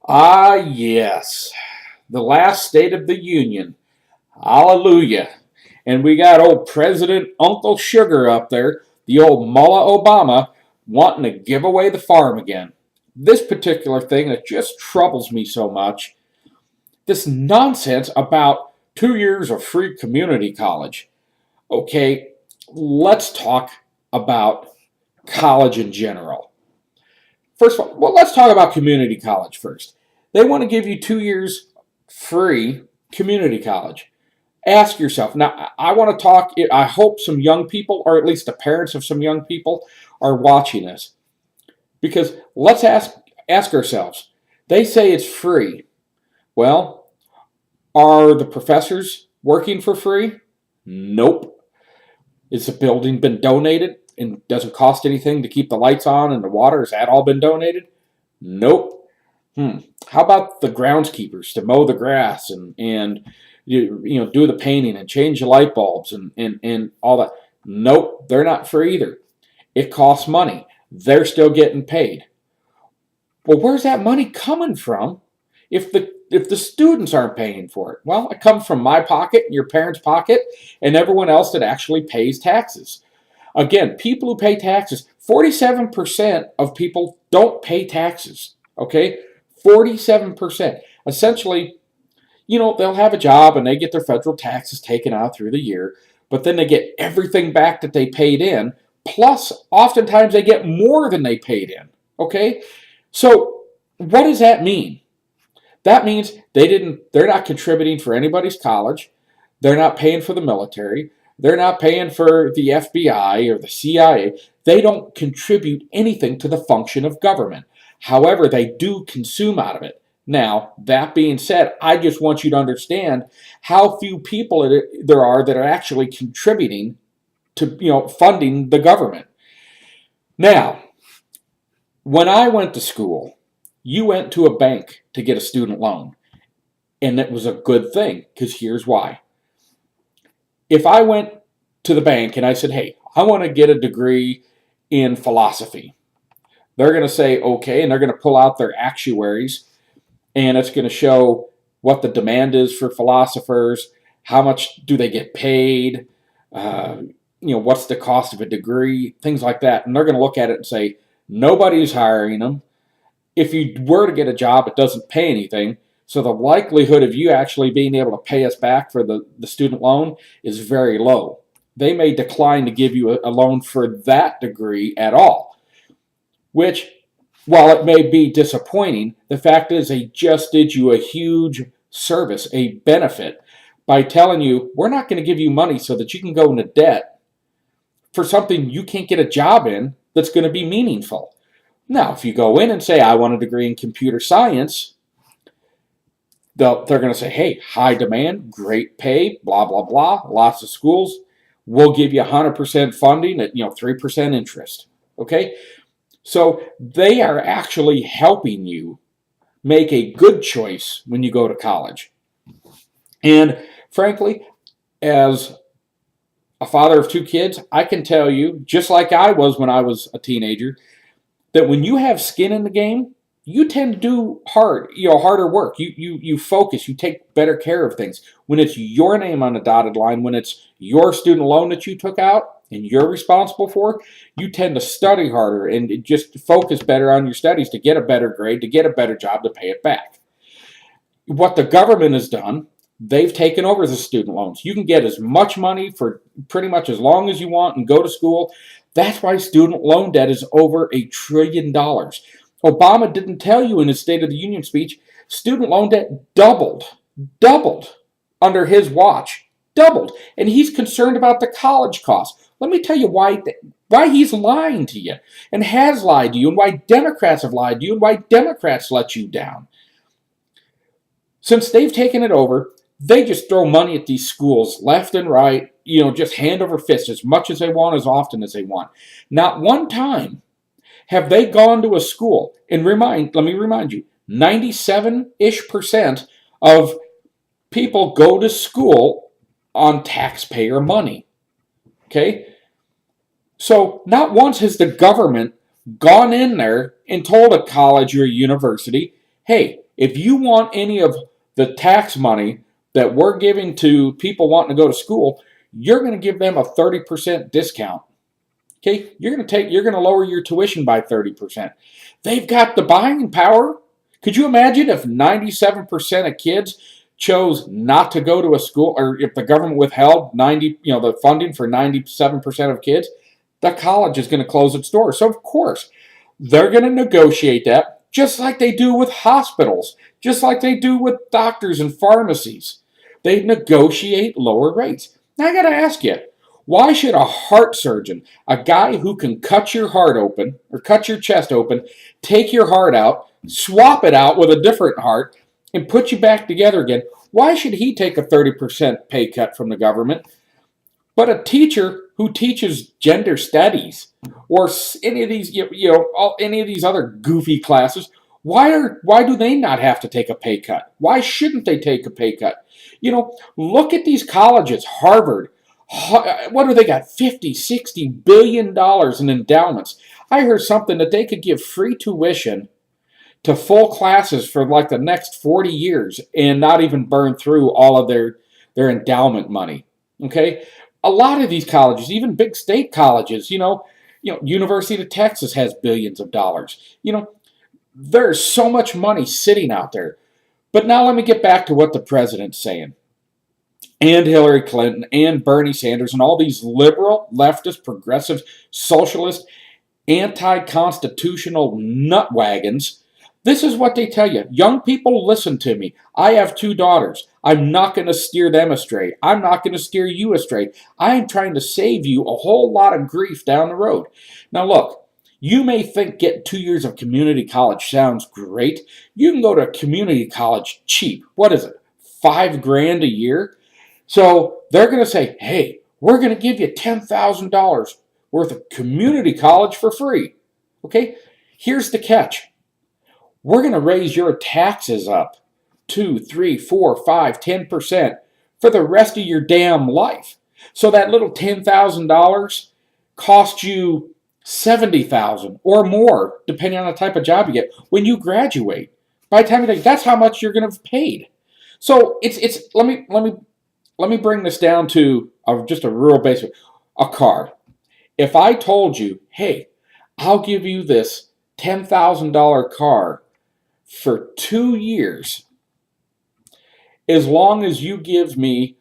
Ah, yes. The last State of the Union. Hallelujah. And we got old President Uncle Sugar up there, the old Mullah Obama, wanting to give away the farm again. This particular thing that just troubles me so much, this nonsense about 2 years of free community college. Okay, let's talk about college in general. First of all, well, let's talk about community college first. They want to give you 2 years free community college. Ask yourself. Now, I want to talk, I hope some young people, or at least the parents of some young people, are watching this. Because let's ask ourselves. They say it's free. Well, are the professors working for free? Nope. Is the building been donated and doesn't cost anything to keep the lights on and the water? Has that all been donated? Nope. How about the groundskeepers to mow the grass and do the painting and change the light bulbs and all that? Nope, they're not free either. It costs money. They're still getting paid. Well, where's that money coming from if the students aren't paying for it? Well, it comes from my pocket, your parents' pocket, and everyone else that actually pays taxes. Again, people who pay taxes, 47% of people don't pay taxes. Okay? 47%. Essentially, they'll have a job and they get their federal taxes taken out through the year, but then they get everything back that they paid in, plus oftentimes they get more than they paid in. Okay? So, what does that mean? That means they're not contributing for anybody's college. They're not paying for the military. They're not paying for the FBI or the CIA. They don't contribute anything to the function of government. However, they do consume out of it. Now, that being said, I just want you to understand how few people there are that are actually contributing to funding the government. Now, when I went to school, you went to a bank to get a student loan. And it was a good thing, because here's why. If I went to the bank and I said, hey, I want to get a degree in philosophy, they're going to say, okay, and they're going to pull out their actuaries, and it's going to show what the demand is for philosophers, how much do they get paid, what's the cost of a degree, things like that. And they're going to look at it and say, nobody's hiring them. If you were to get a job, it doesn't pay anything. So the likelihood of you actually being able to pay us back for the student loan is very low. They may decline to give you a loan for that degree at all, which, while it may be disappointing, the fact is they just did you a huge service, a benefit, by telling you, we're not going to give you money so that you can go into debt for something you can't get a job in that's going to be meaningful. Now, if you go in and say, I want a degree in computer science, they're going to say, hey, high demand, great pay, blah, blah, blah, lots of schools. We'll give you 100% funding at 3% interest. Okay? So they are actually helping you make a good choice when you go to college. And frankly, as a father of 2 kids, I can tell you, just like I was when I was a teenager, that when you have skin in the game, you tend to do harder work. You focus, you take better care of things. When it's your name on the dotted line, when it's your student loan that you took out and you're responsible for, you tend to study harder and just focus better on your studies to get a better grade, to get a better job, to pay it back. What the government has done, they've taken over the student loans. You can get as much money for pretty much as long as you want and go to school. That's why student loan debt is over $1 trillion. Obama didn't tell you in his State of the Union speech, student loan debt doubled under his watch, doubled. And he's concerned about the college costs. Let me tell you why he's lying to you and has lied to you, and why Democrats have lied to you, and why Democrats let you down. Since they've taken it over, they just throw money at these schools left and right, just hand over fist, as much as they want, as often as they want. Not one time have they gone to a school, and let me remind you, 97-ish% of people go to school on taxpayer money. Okay? So not once has the government gone in there and told a college or a university, hey, If you want any of the tax money that we're giving to people wanting to go to school, you're going to give them a 30% discount. Okay, you're going to lower your tuition by 30%. They've got the buying power. Could you imagine if 97% of kids chose not to go to a school, or if the government withheld the funding for 97% of kids? The college is going to close its doors. So of course, they're going to negotiate that, just like they do with hospitals, just like they do with doctors and pharmacies. They negotiate lower rates. Now I got to ask you, why should a heart surgeon, a guy who can cut your heart open or cut your chest open, take your heart out, swap it out with a different heart, and put you back together again, why should he take a 30% pay cut from the government? But a teacher who teaches gender studies or any of these, any of these other goofy classes, why do they not have to take a pay cut? Why shouldn't they take a pay cut? Look at these colleges, Harvard. What do they got? 50, 60 billion dollars in endowments. I heard something that they could give free tuition to full classes for like the next 40 years and not even burn through all of their endowment money. Okay? A lot of these colleges, even big state colleges, University of Texas has billions of dollars. There's so much money sitting out there. But now let me get back to what the president's saying. And Hillary Clinton and Bernie Sanders and all these liberal, leftist, progressive, socialist, anti-constitutional nutwagons. This is what they tell you. Young people, listen to me. I have 2 daughters. I'm not going to steer them astray. I'm not going to steer you astray. I am trying to save you a whole lot of grief down the road. Now look, you may think getting 2 years of community college sounds great. You can go to community college cheap. What is it? $5,000 a year? So they're going to say, hey, we're going to give you $10,000 worth of community college for free. Okay? Here's the catch. We're going to raise your taxes up 2, 3, 4, 5, 10% for the rest of your damn life. So that little $10,000 costs you $70,000 or more, depending on the type of job you get when you graduate. By the time that's how much you're going to have paid. So let me bring this down to just a real basic, a car. If I told you, hey, I'll give you this $10,000 car for 2 years, as long as you give me,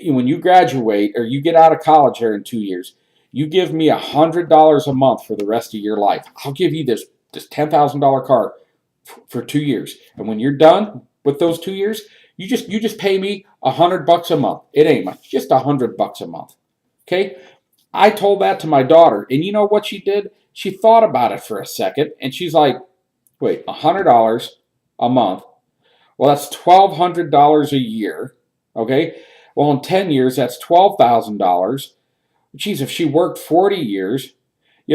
when you graduate or you get out of college here in 2 years, you give me $100 a month for the rest of your life. I'll give you this $10,000 car for 2 years. And when you're done with those 2 years, you just pay me $100 a month. It ain't much, just $100 a month. Okay? I told that to my daughter, and you know what she did? She thought about it for a second, and she's like, wait, $100 a month? Well, that's $1,200 a year. Okay? Well, in 10 years, that's $12,000. Geez, if she worked 40 years,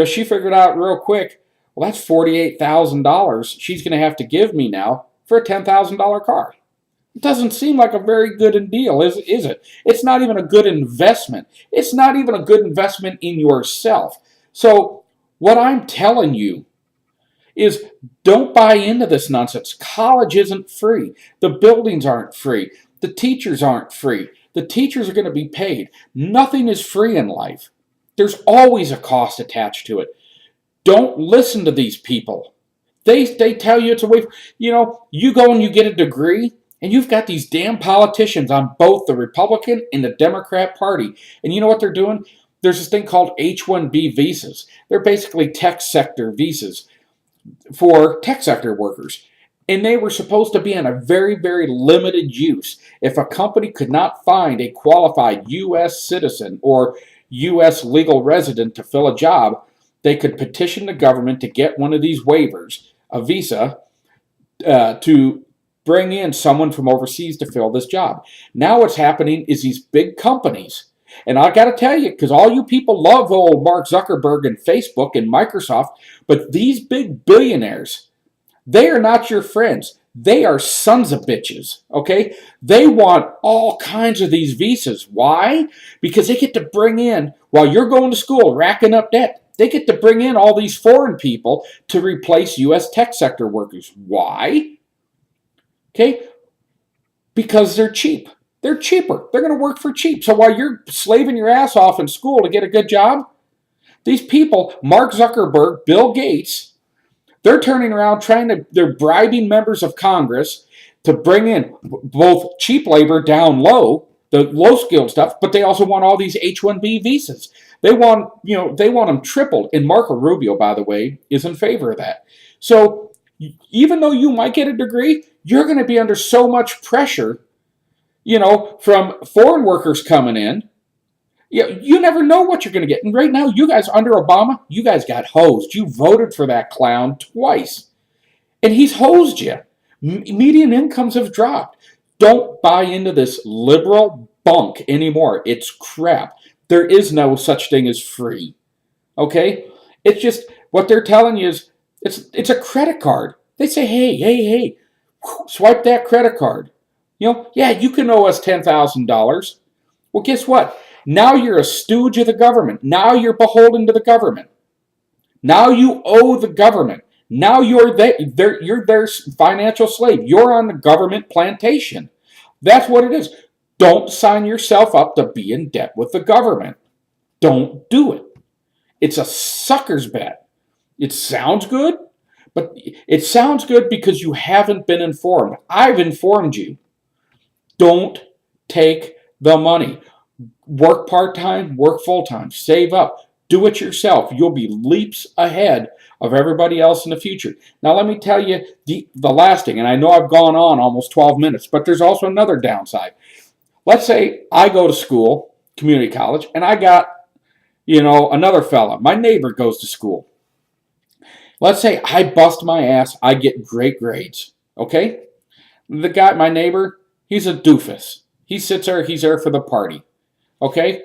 she figured out real quick, well, that's $48,000 she's going to have to give me now for a $10,000 car. It doesn't seem like a very good deal, is it? It's not even a good investment. It's not even a good investment in yourself. So what I'm telling you is don't buy into this nonsense. College isn't free. The buildings aren't free. The teachers aren't free. The teachers are going to be paid. Nothing is free in life. There's always a cost attached to it. Don't listen to these people. They tell you it's a way. You go and you get a degree, and you've got these damn politicians on both the Republican and the Democrat Party. And you know what they're doing? There's this thing called H-1B visas. They're basically tech sector visas for tech sector workers. And they were supposed to be in a very, very limited use. If a company could not find a qualified U.S. citizen or U.S. legal resident to fill a job, they could petition the government to get one of these waivers, a visa, to bring in someone from overseas to fill this job. Now what's happening is these big companies, and I got to tell you, because all you people love old Mark Zuckerberg and Facebook and Microsoft, but these big billionaires, they are not your friends. They are sons of bitches, okay? They want all kinds of these visas. Why? Because they get to bring in, while you're going to school, racking up debt, they get to bring in all these foreign people to replace U.S. tech sector workers. Why? Okay? Because they're cheap. They're cheaper. They're going to work for cheap. So while you're slaving your ass off in school to get a good job, these people, Mark Zuckerberg, Bill Gates, they're turning around they're bribing members of Congress to bring in both cheap labor down low, the low skilled stuff, but they also want all these H-1B visas. They want them tripled. And Marco Rubio, by the way, is in favor of that. So even though you might get a degree, you're going to be under so much pressure, from foreign workers coming in. You never know what you're going to get. And right now, you guys under Obama, you guys got hosed. You voted for that clown twice. And he's hosed you. Median incomes have dropped. Don't buy into this liberal bunk anymore. It's crap. There is no such thing as free. Okay? It's just what they're telling you is it's a credit card. They say, hey, swipe that credit card. Yeah, you can owe us $10,000. Well, guess what? Now you're a stooge of the government. Now you're beholden to the government. Now you owe the government. Now you're their financial slave. You're on the government plantation. That's what it is. Don't sign yourself up to be in debt with the government. Don't do it. It's a sucker's bet. It sounds good, but it sounds good because you haven't been informed. I've informed you. Don't take the money. Work part-time, work full-time, save up, do it yourself. You'll be leaps ahead of everybody else in the future. Now let me tell you the last thing, and I know I've gone on almost 12 minutes, but there's also another downside. Let's say I go to school, community college, and I got, another fella. My neighbor goes to school. Let's say I bust my ass, I get great grades, okay? The guy, my neighbor, he's a doofus. He sits there, he's there for the party. Okay?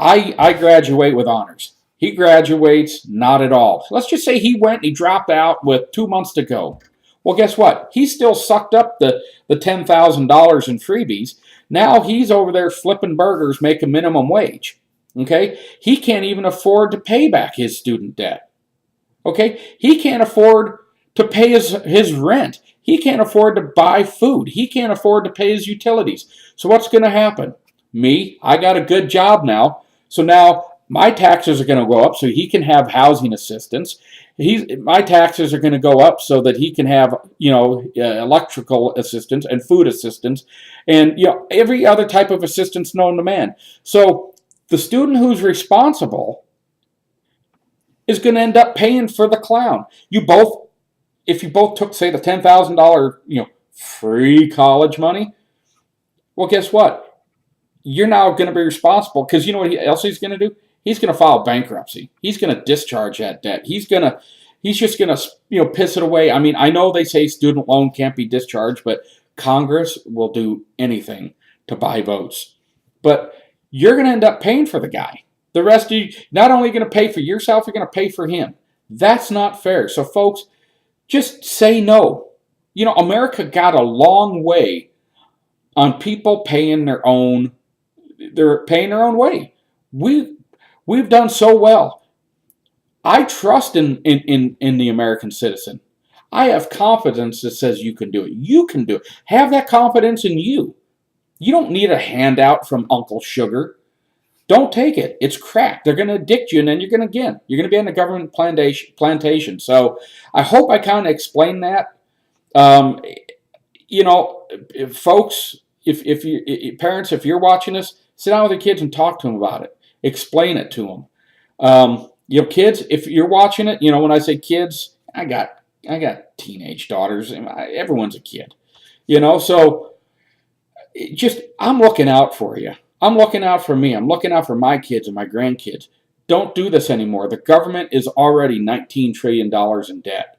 I graduate with honors. He graduates not at all. Let's just say he went and he dropped out with 2 months to go. Well, guess what? He still sucked up the $10,000 in freebies. Now he's over there flipping burgers, making minimum wage. Okay? He can't even afford to pay back his student debt. Okay? He can't afford to pay his rent. He can't afford to buy food. He can't afford to pay his utilities. So what's going to happen? Me, I got a good job now. So now my taxes are going to go up so he can have housing assistance. My taxes are going to go up so that he can have, electrical assistance and food assistance and, every other type of assistance known to man. So the student who's responsible is going to end up paying for the clown. If you both took, say, the $10,000, free college money, well, guess what? You're now going to be responsible because you know what else he's going to do? He's going to file bankruptcy. He's going to discharge that debt. He's just going to, piss it away. I mean, I know they say student loan can't be discharged, but Congress will do anything to buy votes. But you're going to end up paying for the guy. The rest of you, not only going to pay for yourself, you're going to pay for him. That's not fair. So, folks, just say no. America got a long way on people paying their own. They're paying their own way. We've done so well. I trust in the American citizen. I have confidence that says you can do it. You can do it. Have that confidence in you. You don't need a handout from Uncle Sugar. Don't take it. It's crack. They're going to addict you, and then you're going to be on the government plantation. So I hope I kind of explained that. Folks, parents, if you're watching this, sit down with your kids and talk to them about it. Explain it to them. Kids, if you're watching it, when I say kids, I got teenage daughters. Everyone's a kid. So I'm looking out for you. I'm looking out for me. I'm looking out for my kids and my grandkids. Don't do this anymore. The government is already $19 trillion in debt.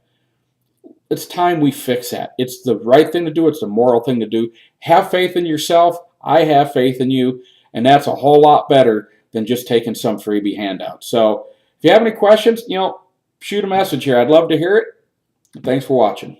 It's time we fix that. It's the right thing to do. It's the moral thing to do. Have faith in yourself. I have faith in you. And that's a whole lot better than just taking some freebie handout. So if you have any questions, shoot a message here. I'd love to hear it. Thanks for watching.